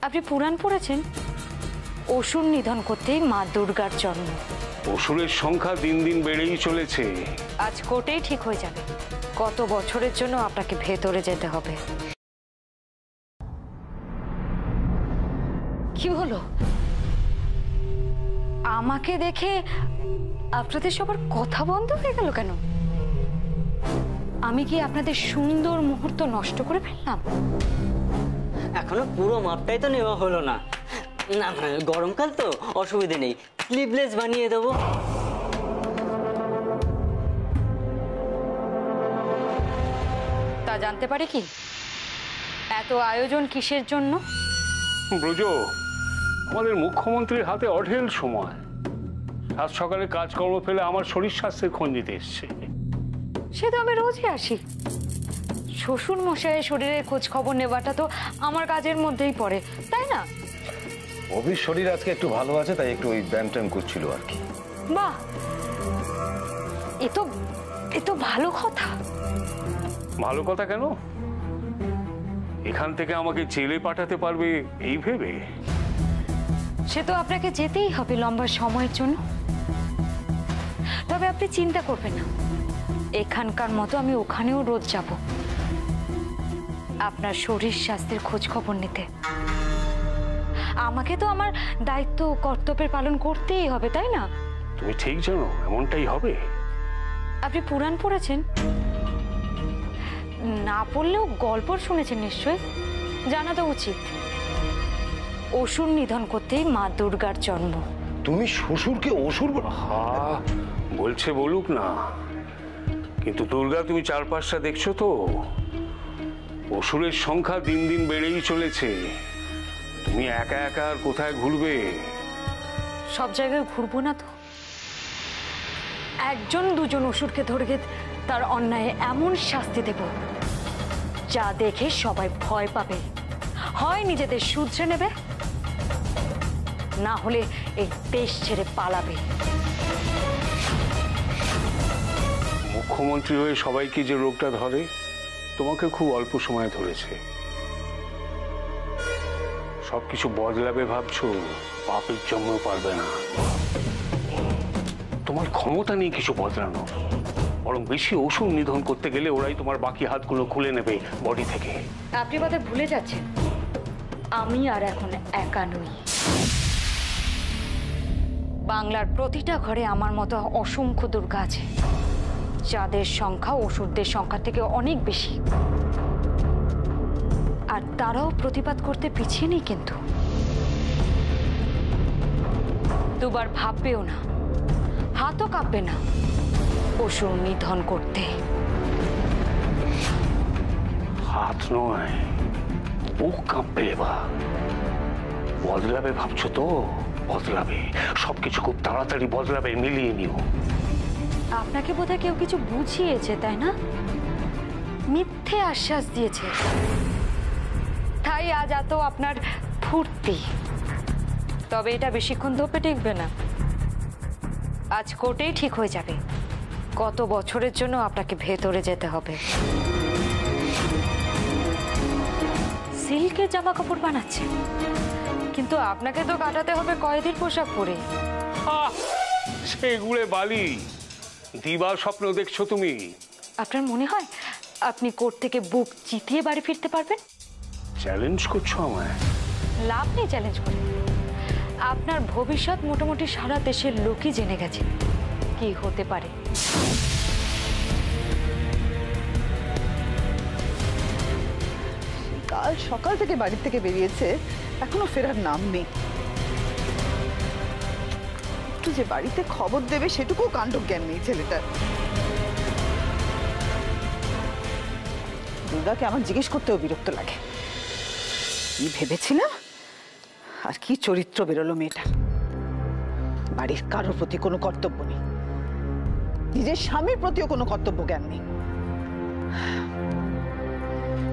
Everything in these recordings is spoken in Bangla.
আপনি পুরাণ পড়েছেন? অসুর নিধন করতেই মা দুর্গার জন্ম। অসুরের সংখ্যা দিন দিন বেড়েই চলেছে। আজ কোর্টেই ঠিক হয়ে যাবে কত বছরের জন্য আপনাকে ভেতরে যেতে হবে। কি হলো? আমাকে দেখে আপনাদের সবার কথা বন্ধ হয়ে গেল কেন? আমি কি আপনাদের সুন্দর মুহূর্ত নষ্ট করে ফেললাম? এখনো পুরো মাপটাই তো নেওয়া হলো না। না গরমকাল তো অসুবিধে নেই, স্লিভলেস বানিয়ে দেবো। তা জানতে পারি কি এত আয়োজন কিসের জন্য? ব্রজ, আমাদের মুখ্যমন্ত্রীর হাতে অঢেল সময়। আজ সকালে কাজকর্ম ফেলে আমার শরীর স্বাস্থ্যের খোঁজ নিতে এসছে। সে তো আমি রোজই আসি। শ্বশুর মশাইয়ের শরীরের খোঁজ খবর নেওয়াটা তো আমার কাজের মধ্যেই পড়ে, তাই না? অভির শরীর আজকে একটু ভালো আছে, তাই একটু ওই ব্যায়াম ট্যায়াম করছিল আর কি। বাহ, এ তো ভালো কথা। ভালো কথা কেন? এখান থেকে আমাকে জেলে পাঠাতে পারবে এই ভেবে? সে তো আপনাকে যেতেই হবে লম্বা সময়ের জন্য। তবে আপনি চিন্তা করবেন না, এখানকার মতো আমি ওখানেও রোজ যাব আপনার শরীর স্বাস্থ্যের খোঁজ খবর নিতে। আমাকে তো আমার দায়িত্ব কর্তব্যের পালন করতেই হবে, তাই না? তুমি ঠিক জানো এমনটাই হবে। আপনি পুরাণ পড়েছেন? না পড়লেও গল্প শুনেছেন নিশ্চয়, জানা তো উচিত। অসুর নিধন করতেই মা দুর্গার জন্ম। তুমি শ্বশুরকে অসুর? হ্যাঁ বলছে বলুক না, কিন্তু দুর্গা তুমি চারপাশটা দেখছো তো? অসুরের সংখ্যা দিন দিন বেড়েই চলেছে। তুমি একা একা আর কোথায় ঘুরবে? সব জায়গায় ঘুরবো না তো। একজন দুজন অসুরকে ধরে তার অন্যায় এমন শাস্তি দেব যা দেখে সবাই ভয় পাবে। হয় নিজেদের শুধরে নেবে, না হলে এই দেশ ছেড়ে পালাবে। মুখ্যমন্ত্রী হয়ে সবাইকে যে রোগটা ধরে, তোমাকে খুব অল্প সময় ধরেছে। সবকিছু বদলাবে ভাবছো, পাপের জন্য পারবে না। তোমার ক্ষমতা নেই কিছু বদলানো, বরং বেশি অসুর নিধন করতে গেলে ওরাই তোমার বাকি হাতগুলো খুলে নেবে বডি থেকে। আপনি বোধহয় ভুলে যাচ্ছেন, আমি আর এখন একা নই। বাংলার প্রতিটা ঘরে আমার মতো অসংখ্য দুর্গা আছে, যাদের সংখ্যা অসুরদের সংখ্যা থেকে অনেক বেশি। আর তারাও প্রতিবাদ করতে পিছিয়ে নেই, কিন্তু দুবার ভাববেও না, হাতও কাঁপবে না অসুর নিধন করতে। হাত নয়, বুক কাঁপবে। এবার বদলাবে ভাবছো তো? বদলাবে, সবকিছু খুব তাড়াতাড়ি বদলাবে, মিলিয়ে নিও। আপনাকে বোধহয় কেউ কিছু বুঝিয়েছে, তাই না? মিথ্যে আশ্বাস দিয়েছে, তাই আজ এত আপনার ফুর্তি। তবে এটা বেশিক্ষণ ধোপে টিকবে না। আজ কোর্টেই ঠিক হয়ে যাবে কত বছরের জন্য আপনাকে ভেতরে যেতে হবে। সিল্কের জামা কাপড় বানাচ্ছে, কিন্তু আপনাকে তো কাটাতে হবে কয়েদির পোশাক পরে। সেগুলো বালি, দিবা স্বপ্ন দেখছো তুমি? আপনার মনে হয় আপনি কোর্ট থেকে বুক জিতিয়ে বাড়ি ফিরতে পারবেন? চ্যালেঞ্জ করছো আমায়? লাভ নেই চ্যালেঞ্জ করে। আপনার ভবিষ্যৎ মোটামুটি সারা দেশের লোকই জেনে গেছে কি হতে পারে। কাল সকাল থেকে বাড়ি থেকে বেরিয়েছে, এখনো ফেরার নাম নেই। একটু যে বাড়িতে খবর দেবে সেটুকু কাণ্ডজ্ঞান নেই ছেলেটার। দুর্গাকে আমার জিজ্ঞেস করতেও বিরক্ত লাগে। কি ভেবেছিলাম আর কি চরিত্র বেরোলো মেয়েটা। বাড়ির কারোর প্রতি কোনো কর্তব্য নেই, নিজের স্বামীর প্রতিও কোনো কর্তব্য জ্ঞান নেই।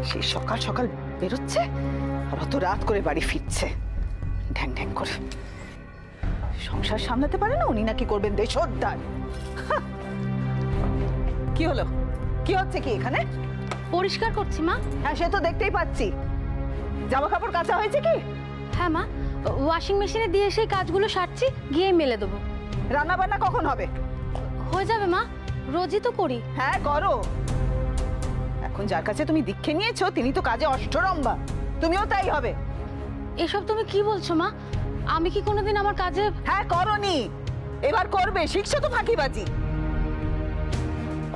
সে সকাল সকাল বেরোচ্ছে আর অত রাত করে বাড়ি ফিরছে ঢ্যাং ঢ্যাং করে। সংসার সামলাতে পারে না উনি, নাকি করবেন দেশোদ্ধার। কি হলো? কি হচ্ছে কি এখানে? পরিষ্কার করছি মা। হ্যাঁ সে তো দেখতেই পাচ্ছি। জামা কাপড় কাচা হয়েছে কি? হ্যাঁ মা, ওয়াশিং মেশিনে দিয়ে সেই কাজগুলো সারছি, গিয়ে মেলে দেবো। রান্না বান্না কখন হবে? হয়ে যাবে মা, রোজই তো করি। হ্যাঁ করো। এখন যার কাছে তুমি দীক্ষা নিয়েছো তিনি তো কাজে অষ্টরম্ভা, তুমিও তাই হবে। এসব তুমি কি বলছো মা? আমি কি কোনোদিন আমার কাজে... হ্যাঁ করনি, এবার করবে। শিখছো তো ফাঁকিবাজি,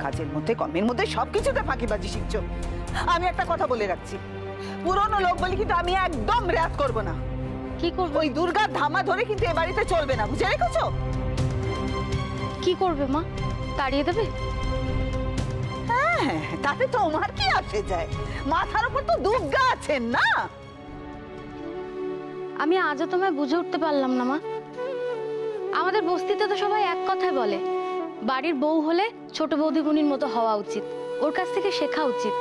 কাজের মধ্যে কর্মের মধ্যে সবকিছুতে ফাঁকিবাজি শিখছো। আমি একটা কথা বলে রাখছি, পুরনো লোক বলি কিন্তু আমি একদম রেয়াত করব না। কি করবে? ওই দুর্গার ধামা ধরে কিন্তু এ বাড়িতে চলবে না, বুঝে রেখেছো? কি করবে মা? তাড়িয়ে দেবে? হ্যাঁ, তাতে তোমার কি আসে যায়? মাথার উপর তো দুর্গা আছেন না। আমি আজও তোমায় বুঝে উঠতে পারলাম না মা। আমাদের বস্তিতে তো সবাই এক কথাই বলে, বাড়ির বউ হলে ছোট বৌদি বুনির মতো হওয়া উচিত, ওর কাছ থেকে শেখা উচিত।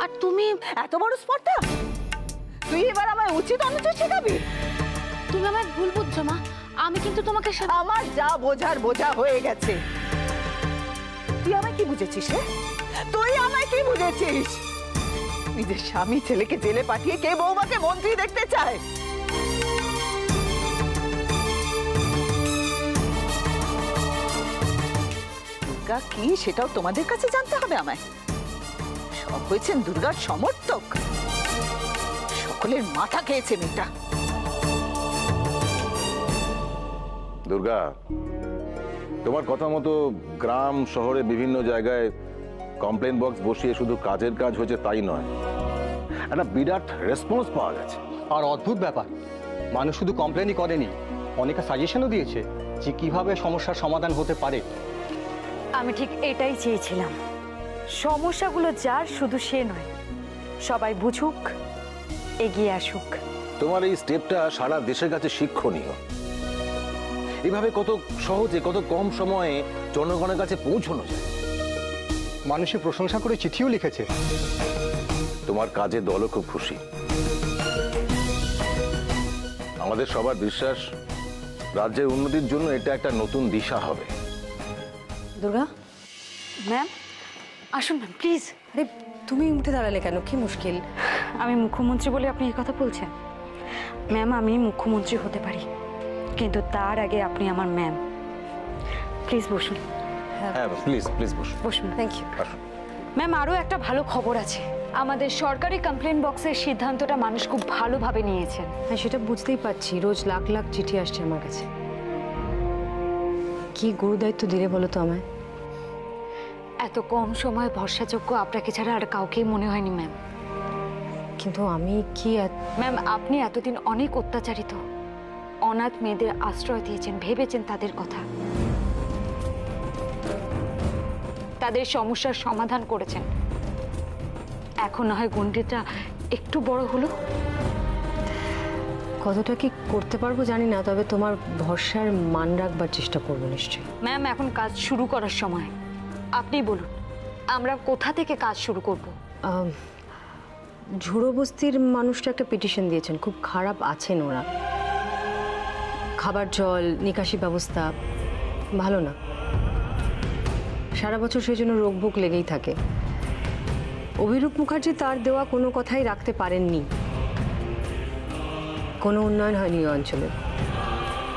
আর তুমি এত বড় স্পর্ধা, তুই এবার আমায় উচিত অনুচিত শেখাবি? তুমি আমায় ভুল বুঝছো মা, আমি কিন্তু তোমাকে আমার যা বোঝার বোঝা হয়ে গেছে। তুই আমায় কি বুঝেছিস রে? তুই আমায় কি বুঝেছিস? নিজের স্বামী ছেলেকে জেলে পাঠিয়ে কে বৌমাকে মন্ত্রী দেখতে চায়? দুর্গা কি সেটাও তোমাদের কাছে জানতে হবে আমায়? সব হয়েছেন দুর্গার সমর্থক, সকলের মাথা খেয়েছে মেয়েটা। দুর্গা, তোমার কথা মতো গ্রাম শহরে বিভিন্ন জায়গায় কমপ্লেন বক্স বসিয়ে শুধু কাজের কাজ হয়েছে তাই নয়, একটা বিরাট রেসপন্স পাওয়া গেছে। আর অদ্ভুত ব্যাপার, মানুষ শুধু কমপ্লেনই করেনি, অনেকে সাজেশনও দিয়েছে যে কিভাবে সমস্যার সমাধান হতে পারে। আমি ঠিক এটাই চেয়েছিলাম, সমস্যাগুলো যার শুধু সে নয়, সবাই বুঝুক, এগিয়ে আসুক। তোমার এই স্টেপটা সারা দেশের কাছে শিক্ষণীয়। এভাবে কত সহজে কত কম সময়ে জনগণের কাছে পৌঁছানো যায়। মানুষের প্রশংসা করে চিঠিও লিখেছে। তোমার কাজে দলও খুব খুশি। আমাদের সবার বিশ্বাস রাজ্যের উন্নতির জন্য এটা একটা নতুন দিশা হবে। দুর্গা, ম্যাম আসুন ম্যাম প্লিজ। আরে তুমি উঠে দাঁড়ালে কেন? কি মুশকিল? আমি মুখ্যমন্ত্রী বলে আপনি এই কথা বলছেন? ম্যাম আমি মুখ্যমন্ত্রী হতে পারি, কিন্তু তার আগে আপনি আমার ম্যাম। প্লিজ বসুন। হ্যাঁ প্লিজ প্লিজ বসুন। বসুন। Thank you. ম্যাম আরও একটা ভালো খবর আছে, আমাদের সরকারি কমপ্লেন বক্সের সিদ্ধান্তটা মানুষ খুব ভালোভাবে নিয়েছেন। হ্যাঁ সেটা বুঝতেই পারছি, রোজ লাখ লাখ চিঠি আসছে আমার কাছে। কি গুরুদায়িত্ব দিলে বলো তো আমায়? এত কম সময় ভরসাযোগ্য আপনাকে ছাড়া আর কাউকেই মনে হয়নি ম্যাম। কিন্তু আমি কি ম্যাম আপনি এতদিন অনেক অত্যাচারিত অনাথ মেয়েদের আশ্রয় দিয়েছেন, ভেবেছেন তাদের কথা, তাদের সমস্যার সমাধান করেছেন। এখন না হয় গণ্ডিটা একটু বড় হলো। কতটা কি করতে পারবো জানি না, তবে তোমার ভরসার মান রাখবার চেষ্টা করবো নিশ্চয়ই। ম্যাম এখন কাজ শুরু করার সময়, আপনি বলুন আমরা কোথা থেকে কাজ শুরু করব? ঝুড়ো বস্তির মানুষটা একটা পিটিশন দিয়েছেন, খুব খারাপ আছেন ওরা, খাবার জল নিকাশি ব্যবস্থা ভালো না, সারা বছর সেই জন্য রোগভোগ লেগেই থাকে। অভিরূপ মুখার্জি তার দেওয়া কোনো কথাই রাখতে পারেননি, কোনো উন্নয়ন হয়নি ওই অঞ্চলে,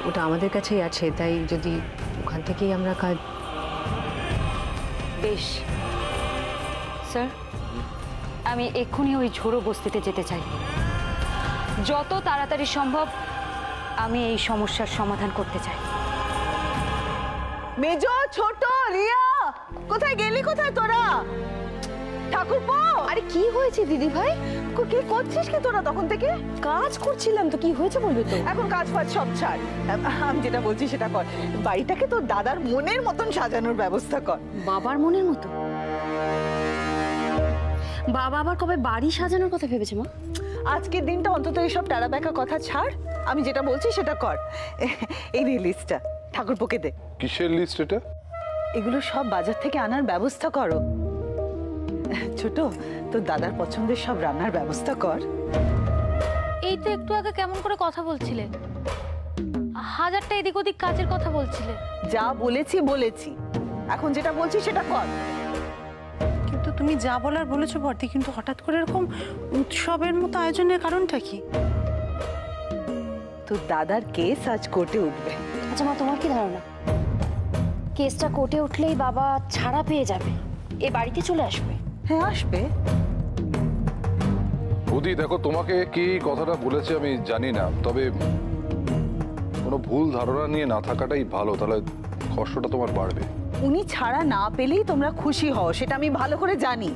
ওটা আমাদের কাছেই আছে, তাই যদি ওখান থেকেই আমরা কাজ। বেশ স্যার, আমি এক্ষুনি ওই ঝোড়ো বস্তিতে যেতে চাই, যত তাড়াতাড়ি সম্ভব আমি এই সমস্যার সমাধান করতে চাই। মেজো, ছোট, রিয়া, কোথায় গেলি? কোথায় তোরা? ঠাকুরপো, আরে কি হয়েছে দিদি ভাই? কি করছিস কি তোরা তখন থেকে? কাজ করছিলাম তো, কি হয়েছে বলবে তো? এখন কাজ ফাজ সব ছাড়, আমি যেটা বলছি সেটা কর। বাড়িটাকে তোর দাদার মনের মতন সাজানোর ব্যবস্থা কর। বাবার মনের মতো? বাবা আবার কবে বাড়ি সাজানোর কথা ভেবেছে মা? আজকের দিনটা অন্তত এইসব টাড়া ব্যাকা কথা ছাড়, আমি যেটা বলছি সেটা কর। এই নে লিস্টটা, ঠাকুরপোকে দে। কিসের লিস্ট এটা? এগুলো সব বাজার থেকে আনার ব্যবস্থা করো। ছোট, তোর দাদার পছন্দের সব রান্নার ব্যবস্থা কর। এই তো একটু আগে কেমন করে কথা বলছিলে, হাজারটা এদিক ওদিক কাজের কথা বলছিলে। যা বলেছি বলেছি, এখন যেটা বলছি সেটা কর। কিন্তু তুমি যা বলার বলেছো বর্দি, কিন্তু হঠাৎ করে এরকম উৎসবের মতো আয়োজনের কারণটা কি? তোর দাদার কেস আজ কোর্টে উঠবে। আচ্ছা মা, তোমার কি ধারণা কেসটা কোর্টে উঠলেই বাবা ছাড়া পেয়ে যাবে, এ বাড়িতে চলে আসবে? হ্যাঁ, আসবে। বৌদি দেখো, তোমাকে কি কথাটা বলেছে আমি জানি না, তবে কোনো ভুল ধারণা নিয়ে না থাকাটাই ভালো, তাহলে কষ্টটা তোমার বাড়বে। উনি ছাড়া না পেলেই তোমরা খুশি হও, সেটা আমি ভালো করে জানি।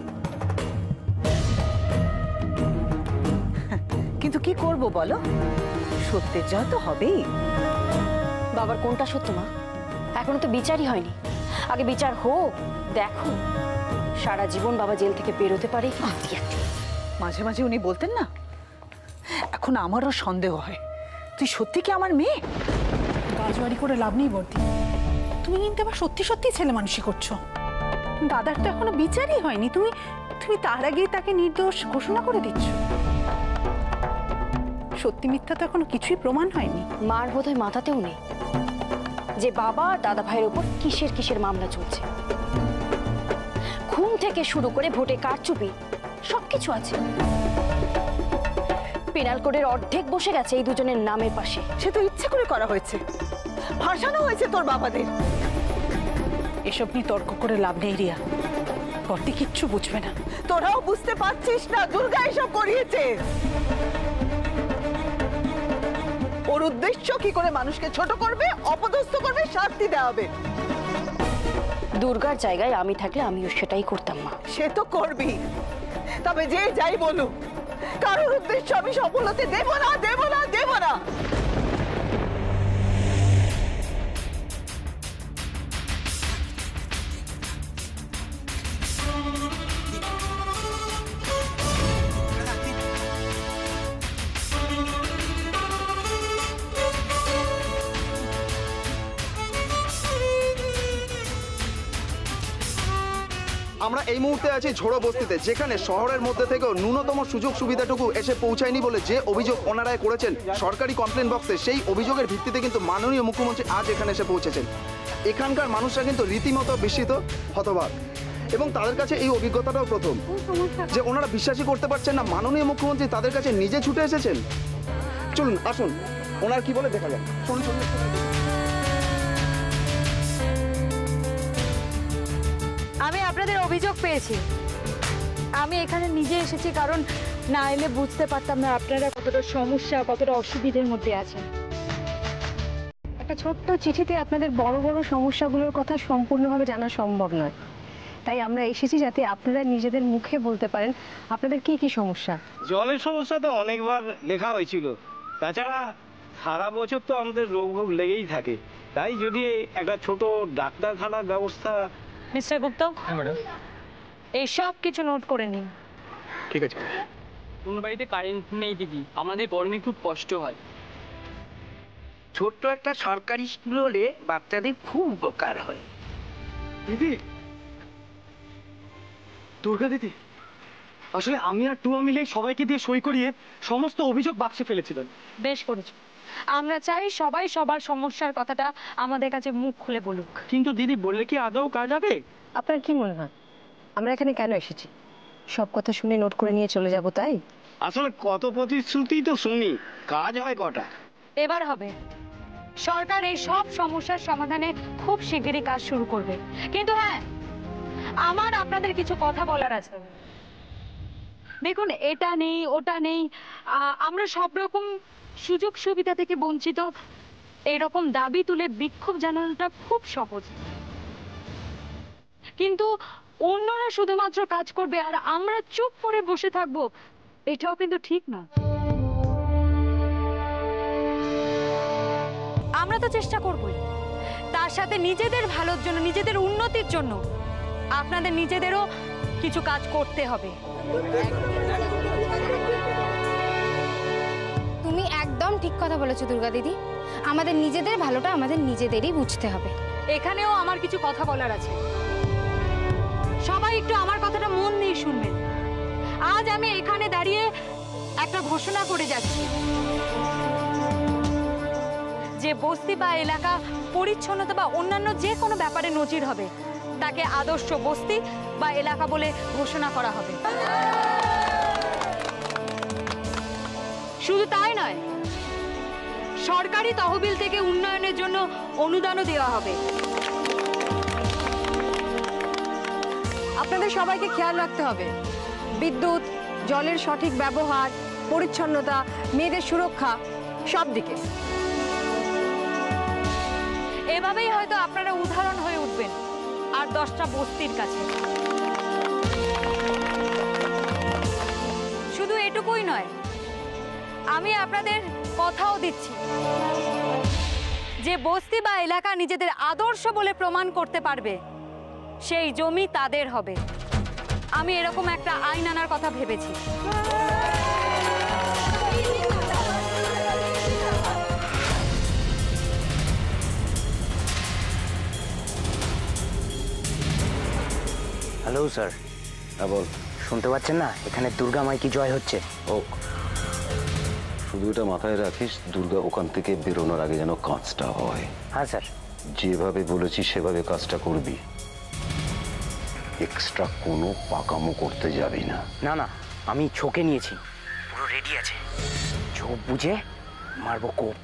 কিন্তু কি করব বলো, সত্যের জয় তো হবেই। বাবার কোনটা সত্য মা? এখনো তো বিচারই হয়নি, আগে বিচার হোক। দেখো সারা জীবন বাবা জেল থেকে বেরোতে পারে কি? মাঝে মাঝে উনি বলতেন না, এখন আমারও সন্দেহ হয় তুই সত্যি কি আমার মেয়ে। রাজবাড়ি করে লাভ নেই বর্দি, তুমি কিন্তু আবার সত্যি সত্যি ছেলে মানুষই করছো। দাদার তো এখনো বিচারই হয়নি, তুমি তুমি তার আগেই তাকে নির্দোষ ঘোষণা করে দিচ্ছ। সত্যি মিথ্যা তো এখনো কিছুই প্রমাণ হয়নি। মার বোধহয় মাথাতেও নেই যে বাবা আর দাদা ভাইয়ের উপর কিসের কিসের মামলা চলছে। খুন থেকে শুরু করে ভোটে কারচুপি সবকিছু আছে। পেনাল কোডের অর্ধেক বসে গেছে এই দুজনের নামের পাশে। সে তো ইচ্ছে করে করা হয়েছে, ফাঁসানো হয়েছে তোর বাবাদের। এসব নিয়ে তর্ক করে লাভ নেই রিয়া, বর্দি কিচ্ছু বুঝবে না। তোরাও বুঝতে পারছিস না দুর্গা এসব করিয়েছে। ওর উদ্দেশ্য কি করে মানুষকে ছোট করবে, অপদস্থ করবে, শাস্তি দেওয়া হবে। দুর্গার জায়গায় আমি থাকলে আমিও সেটাই করতাম মা। সে তো করবি, তবে যে যাই বলুক কারোর উদ্দেশ্য আমি সফল হতে দেব না, দেব না, দেব না। আমরা এই মুহূর্তে আছি ঝোড়ো বস্তিতে, যেখানে শহরের মধ্যে থেকেও ন্যূনতম সুযোগ সুবিধাটুকু এসে পৌঁছায়নি বলে যে অভিযোগ ওনারাই করেছেন সরকারি কমপ্লেন বক্সে, সেই অভিযোগের ভিত্তিতে কিন্তু মাননীয় মুখ্যমন্ত্রী আজ এখানে এসে পৌঁছেছেন। এখানকার মানুষরা কিন্তু রীতিমতো বিস্মিত, হতবাক, এবং তাদের কাছে এই অভিজ্ঞতাটাও প্রথম যে ওনারা বিশ্বাসই করতে পারছেন না মাননীয় মুখ্যমন্ত্রী তাদের কাছে নিজে ছুটে এসেছেন। চলুন আসুন ওনার কি বলে দেখা যাক। চলুন চলুন। আমি আপনাদের অভিযোগ পেয়েছি, আমি এখানে নিজে এসেছি, কারণ না এলে বুঝতে পারতাম না আপনারা কতটা সমস্যা, কতটা অসুবিধার মধ্যে আছেন। একটা ছোট্ট চিঠিতে আপনাদের বড় বড় সমস্যাগুলোর কথা সম্পূর্ণভাবে জানা সম্ভব নয়, তাই আমরা এসেছি যাতে আপনারা নিজেদের মুখে বলতে পারেন আপনাদের কি কি সমস্যা। জলের সমস্যা তো অনেকবার লেখা হয়েছিল, তাছাড়া সারা বছর তো আমাদের রোগ ভোগ লেগেই থাকে, তাই যদি একটা ছোট ডাক্তারখানার ব্যবস্থা। মিস্টার গুপ্ত, হ্যাঁ ম্যাডাম। এই সব কিছু নোট করে নিন। ঠিক আছে। কোন বাড়িতে কারেন্ট নেই দিদি, আমাদের গরমে খুব কষ্ট হয়। ছোট্ট একটা সরকারি স্কুল হলে বাচ্চাদের খুব উপকার হয়। দিদি, দুর্গা দিদি, আসলে আমি আর টুয়া মিলে সবাইকে দিয়ে সই করিয়ে সমস্ত অভিযোগ বাক্সে ফেলেছিলেন। বেশ করেছো, আমরা চাই সবাই সবার সমস্যার কথাটা আমাদের কাছে মুখ খুলে বলুক। কিন্তু দিদি বললে কি আদৌ কাজ হবে? আপনার কি মনে হয় আমরা এখানে কেন এসেছি? সব কথা শুনে নোট করে নিয়ে চলে যাব তাই? আসলে কত প্রতিশ্রুতি তো শুনি, কাজ হয় কটা? এবার হবে। সরকার এই সব সমস্যার সমাধানে খুব শিগগিরই কাজ শুরু করবে, কিন্তু হ্যাঁ, আমার আপনাদের কিছু কথা বলার আছে। দেখুন, এটা নেই ওটা নেই, আমরা সব রকম সুযোগ সুবিধা থেকে বঞ্চিত, এরকম দাবি তুলে বিক্ষোভ জানানোটা খুব সহজ, কিন্তু অন্যরা শুধুমাত্র কাজ করবে আর আমরা চুপ করে বসে থাকবো, এটাও কিন্তু ঠিক না। আমরা তো চেষ্টা করবই, তার সাথে নিজেদের ভালোর জন্য, নিজেদের উন্নতির জন্য আপনাদের নিজেদেরও কিছু কাজ করতে হবে। তুমি একদম ঠিক কথা বলেছো দুর্গা দিদি, আমাদের নিজেদের ভালোটা আমাদের নিজেদেরই বুঝতে হবে। এখানেও আমার কিছু কথা বলার আছে, সবাই একটু আমার কথাটা মন দিয়ে শুনবেন। আজ আমি এখানে দাঁড়িয়ে একটা ঘোষণা করে যাচ্ছি যে বস্তি বা এলাকা পরিচ্ছন্নতা বা অন্যান্য যে কোনো ব্যাপারে নজির হবে তাকে আদর্শ বস্তি বা এলাকা বলে ঘোষণা করা হবে। শুধু তাই নয়, সরকারি তহবিল থেকে উন্নয়নের জন্য অনুদানও দেওয়া হবে। আপনাদের সবাইকে খেয়াল রাখতে হবে, বিদ্যুৎ, জলের সঠিক ব্যবহার, পরিচ্ছন্নতা, মেয়েদের সুরক্ষা, সব দিকে। এভাবেই হয়তো আপনারা উদাহরণ হয়ে উঠবেন আর 10টা বস্তির কাছে। শুধু এটুকুই নয়, আমি আপনাদের কথাও দিচ্ছি যে বস্তি বা এলাকা নিজেদের আদর্শ বলে প্রমাণ করতে পারবে, সেই জমি তাদের হবে। আমি এরকম একটা আইন আনার কথা ভেবেছি। Hello sir. হ্যাঁ বল। শুনতে পাচ্ছেন না? এখানে দুর্গা মাই কি জয় হচ্ছে। ও, শুধু এটা মাথায় রাখিস, দুর্গা ওখান থেকে বেরোনোর আগে যেন কাজটা হয়। হ্যাঁ স্যার। যেভাবে বলেছি সেভাবে কাজটা করবি, এক্সট্রা কোনো পাকামো করতে যাবি না। না না, আমি ছোকে নিয়েছি, পুরো রেডি আছে। চোখ বুঝে মারবো কোপ।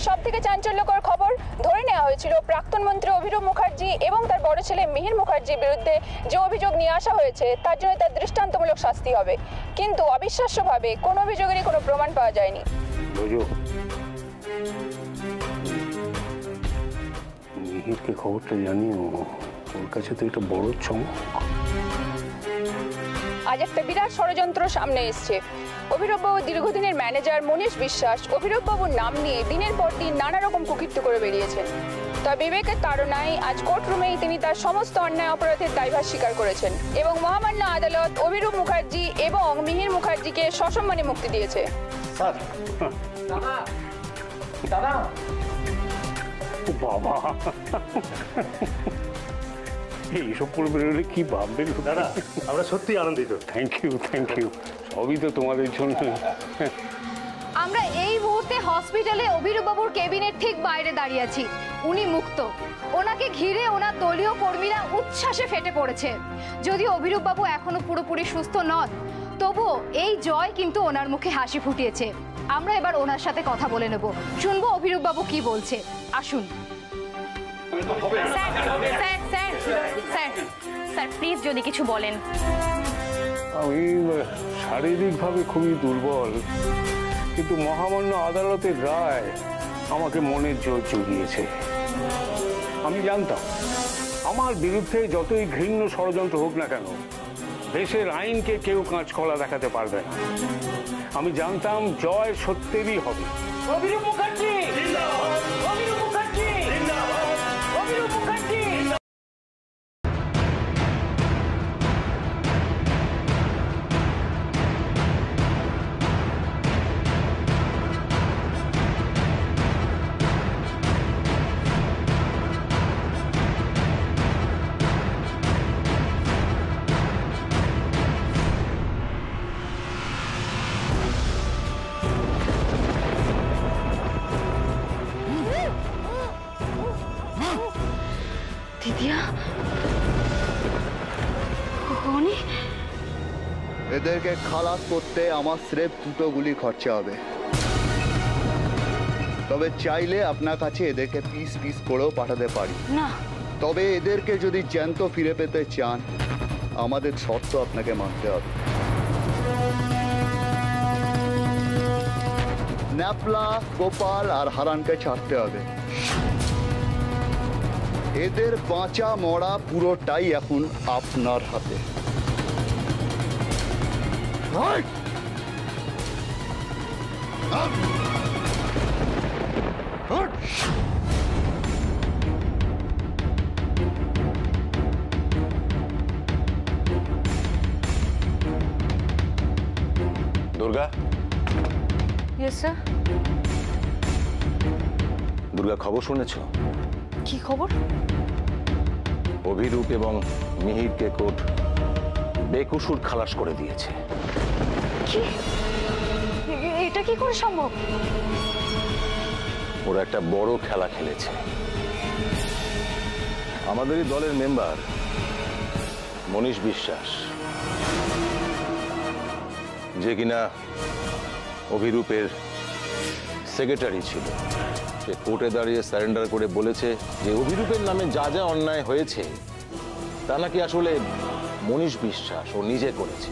সবথেকে চাঞ্চল্যকর খবর, ধরে নেওয়া হয়েছিল প্রাক্তন মন্ত্রী অভিরূপ মুখার্জি এবং তার বড় ছেলে মিহির মুখার্জির বিরুদ্ধে যে অভিযোগ নিয়ে আসা হয়েছে তার জন্য তার দৃষ্টান্তমূলক শাস্তি হবে, কিন্তু অবিশ্বাস্যভাবে কোনো অভিযোগেরই কোনো প্রমাণ পাওয়া যায়নি। মিহিরকে খবরটা জানিও, ওর কাছে তো একটা বড় চমক। আজ একটা বিরাট ষড়যন্ত্র সামনে এসছে। অভিরূপবাবুর দীর্ঘদিনের ম্যানেজার মনীষ বিশ্বাস অভিরূপবাবুর নাম নিয়ে দিনের পর দিন নানা রকম কুকীর্ত করে বেরিয়েছেন। তবে বিবেকের তাড়নায় আজ কোর্টরুমেই তিনি তার সমস্ত অন্যায় অপরাধের দায়ভার স্বীকার করেছেন এবং মহামান্য আদালত অভিরূপ মুখার্জি এবং মিহির মুখার্জিকে সসম্মানে মুক্তি দিয়েছে। বাবা, এইসব করে বেরোলে কি ভাববেন দাদা? আমরা সত্যি আনন্দিত। Thank you, thank you. সবই তো তোমাদের জন্য। আমরা এই মুহূর্তে হসপিটালে অভিরূপ বাবুর কেবিনের ঠিক বাইরে দাঁড়িয়ে আছি। উনি মুক্ত। ওনাকে ঘিরে ওনার দলীয় কর্মীরা উচ্ছ্বাসে ফেটে পড়েছে। যদিও অভিরূপ বাবু এখনো পুরোপুরি সুস্থ নন, তবুও এই জয় কিন্তু ওনার মুখে হাসি ফুটিয়েছে। আমরা এবার ওনার সাথে কথা বলে নেব, শুনবো অভিরূপ বাবু কি বলছে। আসুন। স্যার প্লিজ যদি কিছু বলেন। আমি শারীরিকভাবে খুবই দুর্বল, কিন্তু মহামান্য আদালতের রায় আমাকে মনের জোর জুগিয়েছে। আমি জানতাম আমার বিরুদ্ধে যতই ঘৃণ্য ষড়যন্ত্র হোক না কেন, দেশের আইনকে কেউ কাঁচকলা দেখাতে পারবে না। আমি জানতাম জয় সত্যেরই হবে। অভিরূপ মুখার্জি জিন্দাবাদ! অভিরূপ মুখার্জি জিন্দাবাদ! অভিরূপ মুখার্জি এদেরকে খালাস করতে আমার স্রেফ 2টো গুলি খরচা হবে। তবে চাইলে আপনার কাছে এদেরকে পিস পিস করেও পাঠাতে পারি না। তবে এদেরকে যদি জ্যান্ত ফিরে পেতে চান, আমাদের শর্ত আপনাকে মানতে হবে। ন্যাপলা, গোপাল আর হারানকে ছাড়তে হবে। এদের বাঁচা মরা পুরোটাই এখন আপনার হাতে। Durga, yes sir. দুর্গা, খবর শুনেছো? কি খবর? অভিরূপ এবং মিহিরকে কোর্ট বেকসুর খালাস করে দিয়েছে। কি? এটা কি করে সম্ভব? ওরা একটা বড় খেলা খেলেছে। আমাদেরই দলের মেম্বার মনীষ বিশ্বাস, যে কিনা অভিরূপের সেক্রেটারি ছিল, সে কোর্টে দাঁড়িয়ে সারেন্ডার করে বলেছে যে অভিরূপের নামে যা যা অন্যায় হয়েছে তা নাকি আসলে মনীষ বিশ্বাস ও নিজে করেছে।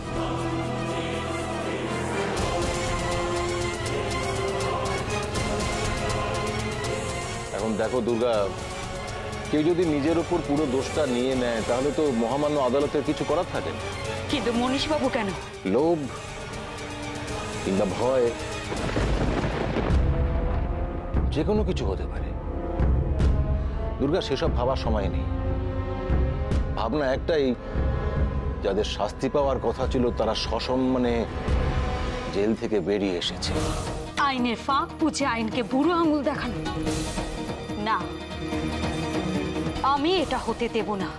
এখন দেখো দুর্গা, কেউ যদি নিজের উপর পুরো দোষটা নিয়ে নেয় তাহলে তো মহামান্য আদালতের কিছু করার থাকে না। কিন্তু মনীষবাবু কেন? লোভ কিংবা ভয়, যে কোনো কিছু হতে পারে। দুর্গা, সেসব ভাবার সময় নেই। ভাবনা একটাই, যাদের শাস্তি পাওয়ার কথা ছিল তারা সসম্মানে জেল থেকে বেরিয়ে এসেছে। আইনের ফাঁক বুঝে আইনকে বুড়ো আঙুল দেখানো না, আমি এটা হতে দেব না।